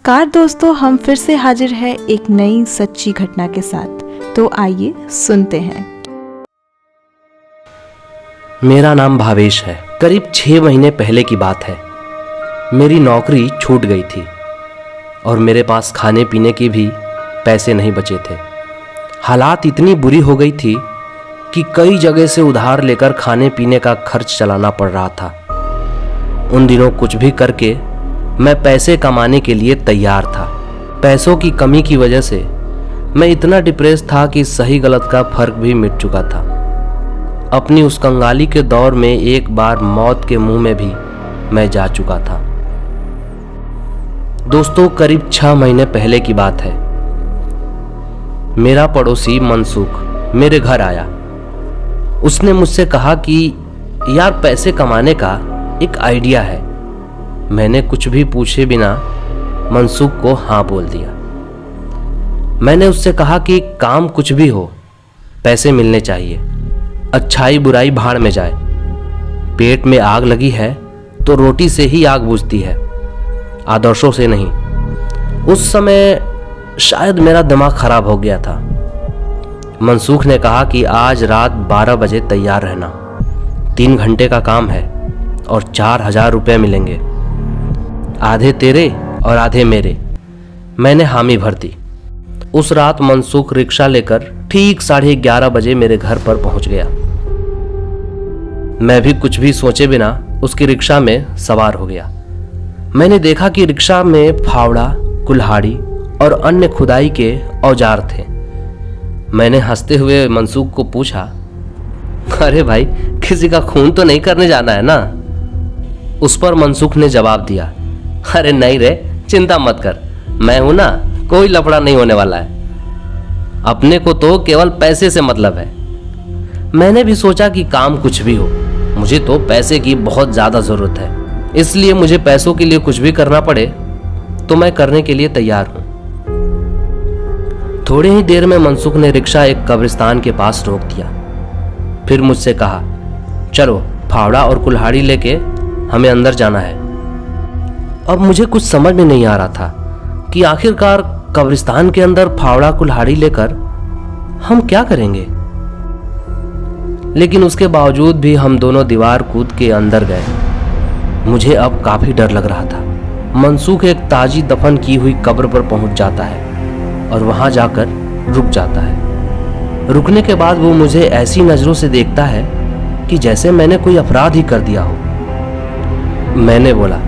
नमस्कार दोस्तों, हम फिर से हाजिर हैं एक नई सच्ची घटना के साथ। तो आइए सुनते हैं। मेरा नाम भावेश है। करीब 6 महीने पहले की बात है। मेरी नौकरी छूट गई थी और मेरे पास खाने पीने के भी पैसे नहीं बचे थे। हालात इतनी बुरी हो गई थी कि कई जगह से उधार लेकर खाने पीने का खर्च चलाना पड़ रहा था। उन दिनों कुछ भी करके मैं पैसे कमाने के लिए तैयार था। पैसों की कमी की वजह से मैं इतना डिप्रेस था कि सही गलत का फर्क भी मिट चुका था। अपनी उस कंगाली के दौर में एक बार मौत के मुंह में भी मैं जा चुका था। दोस्तों, करीब 6 महीने पहले की बात है। मेरा पड़ोसी मनसुख मेरे घर आया। उसने मुझसे कहा कि यार, पैसे कमाने का एक आइडिया है। मैंने कुछ भी पूछे बिना मनसुख को हाँ बोल दिया। मैंने उससे कहा कि काम कुछ भी हो, पैसे मिलने चाहिए। अच्छाई बुराई भाड़ में जाए। पेट में आग लगी है तो रोटी से ही आग बुझती है, आदर्शों से नहीं। उस समय शायद मेरा दिमाग खराब हो गया था। मनसुख ने कहा कि आज रात 12 बजे तैयार रहना। 3 घंटे का काम है और 4000 रुपये मिलेंगे, आधे तेरे और आधे मेरे। मैंने हामी भर दी। उस रात मनसुख रिक्शा लेकर ठीक 11:30 बजे मेरे घर पर पहुंच गया। मैं भी कुछ भी सोचे बिना उसकी रिक्शा में सवार हो गया। मैंने देखा कि रिक्शा में फावड़ा, कुल्हाड़ी और अन्य खुदाई के औजार थे। मैंने हंसते हुए मनसुख को पूछा, अरे भाई, किसी का खून तो नहीं करने जाना है ना? उस पर मनसुख ने जवाब दिया, अरे नहीं रे, चिंता मत कर, मैं हूं ना, कोई लफड़ा नहीं होने वाला है। अपने को तो केवल पैसे से मतलब है। मैंने भी सोचा कि काम कुछ भी हो, मुझे तो पैसे की बहुत ज्यादा जरूरत है, इसलिए मुझे पैसों के लिए कुछ भी करना पड़े तो मैं करने के लिए तैयार हूं। थोड़ी ही देर में मनसुख ने रिक्शा एक कब्रिस्तान के पास रोक दिया। फिर मुझसे कहा, चलो फावड़ा और कुल्हाड़ी लेके हमें अंदर जाना है। अब मुझे कुछ समझ में नहीं आ रहा था कि आखिरकार कब्रिस्तान के अंदर फावड़ा कुल्हाड़ी लेकर हम क्या करेंगे। लेकिन उसके बावजूद भी हम दोनों दीवार कूद के अंदर गए। मुझे अब काफी डर लग रहा था। मनसुख एक ताजी दफन की हुई कब्र पर पहुंच जाता है और वहां जाकर रुक जाता है। रुकने के बाद वो मुझे ऐसी नजरों से देखता है कि जैसे मैंने कोई अपराध ही कर दिया हो। मैंने बोला,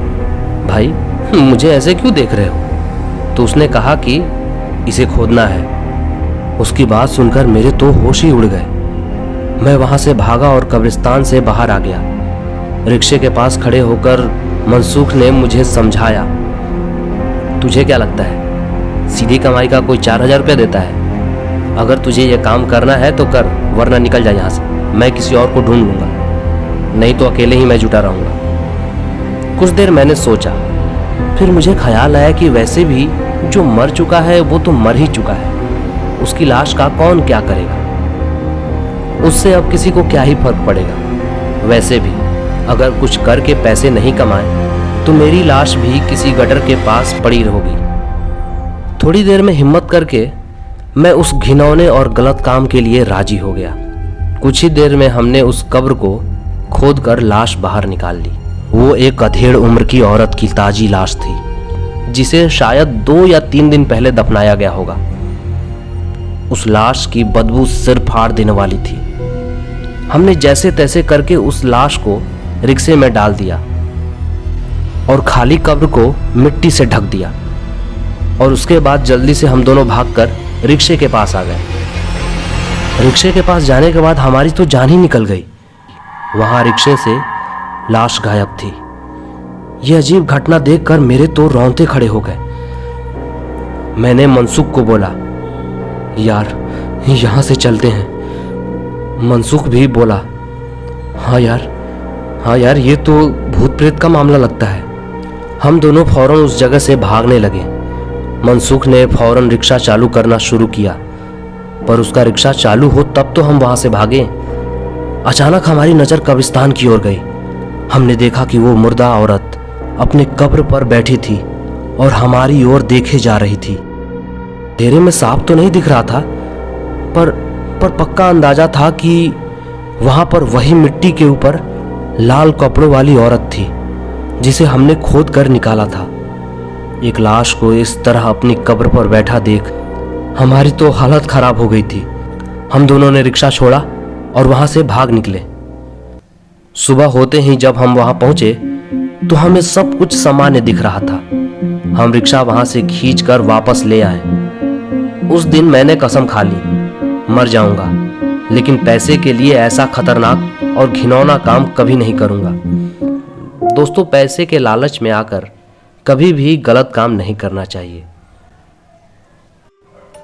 भाई, मुझे ऐसे क्यों देख रहे हो? तो उसने कहा कि इसे खोदना है। उसकी बात सुनकर मेरे तो होश ही उड़ गए। मैं वहां से भागा और कब्रिस्तान से बाहर आ गया। रिक्शे के पास खड़े होकर मनसुख ने मुझे समझाया, तुझे क्या लगता है सीधी कमाई का कोई 4000 रुपये देता है? अगर तुझे यह काम करना है तो कर, वरना निकल जा यहाँ से। मैं किसी और को ढूंढ लूंगा, नहीं तो अकेले ही मैं जुटा रहूंगा। कुछ देर मैंने सोचा, फिर मुझे ख्याल आया कि वैसे भी जो मर चुका है वो तो मर ही चुका है। उसकी लाश का कौन क्या करेगा? उससे अब किसी को क्या ही फर्क पड़ेगा। वैसे भी अगर कुछ करके पैसे नहीं कमाए तो मेरी लाश भी किसी गटर के पास पड़ी होगी। थोड़ी देर में हिम्मत करके मैं उस घिनौने और गलत काम के लिए राजी हो गया। कुछ ही देर में हमने उस कब्र को खोदकर लाश बाहर निकाल ली। वो एक अधेड़ उम्र की औरत की ताजी लाश थी, जिसे शायद 2 या 3 दिन पहले दफनाया गया होगा। उस लाश की बदबू सिर फाड़ देने वाली थी। हमने जैसे तैसे करके उस लाश को रिक्शे में डाल दिया और खाली कब्र को मिट्टी से ढक दिया। और उसके बाद जल्दी से हम दोनों भागकर रिक्शे के पास आ गए। रिक्शे के पास जाने के बाद हमारी तो जान ही निकल गई। वहां रिक्शे से लाश गायब थी। यह अजीब घटना देखकर मेरे तो रोंगटे खड़े हो गए। मैंने मनसुख को बोला, यार, यहां से चलते हैं। मनसुख भी बोला, हाँ यार, ये तो भूत प्रेत का मामला लगता है। हम दोनों फौरन उस जगह से भागने लगे। मनसुख ने फौरन रिक्शा चालू करना शुरू किया, पर उसका रिक्शा चालू हो तब तो हम वहां से भागे। अचानक हमारी नजर कब्रिस्तान की ओर गई। हमने देखा कि वो मुर्दा औरत अपने कब्र पर बैठी थी और हमारी ओर देखे जा रही थी। अंधेरे में साफ तो नहीं दिख रहा था, पर पक्का अंदाजा था कि वहां पर वही मिट्टी के ऊपर लाल कपड़ों वाली औरत थी जिसे हमने खोद कर निकाला था। एक लाश को इस तरह अपनी कब्र पर बैठा देख हमारी तो हालत खराब हो गई थी। हम दोनों ने रिक्शा छोड़ा और वहां से भाग निकले। सुबह होते ही जब हम वहां पहुंचे तो हमें सब कुछ सामान्य दिख रहा था। हम रिक्शा वहां से खींचकर वापस ले आए। उस दिन मैंने कसम खा ली, मर जाऊंगा लेकिन पैसे के लिए ऐसा खतरनाक और घिनौना काम कभी नहीं करूंगा। दोस्तों, पैसे के लालच में आकर कभी भी गलत काम नहीं करना चाहिए।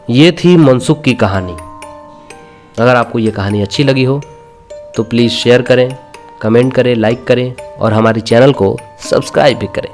ये थी मनसुख की कहानी। अगर आपको ये कहानी अच्छी लगी हो तो प्लीज़ शेयर करें, कमेंट करें, लाइक करें और हमारे चैनल को सब्सक्राइब भी करें।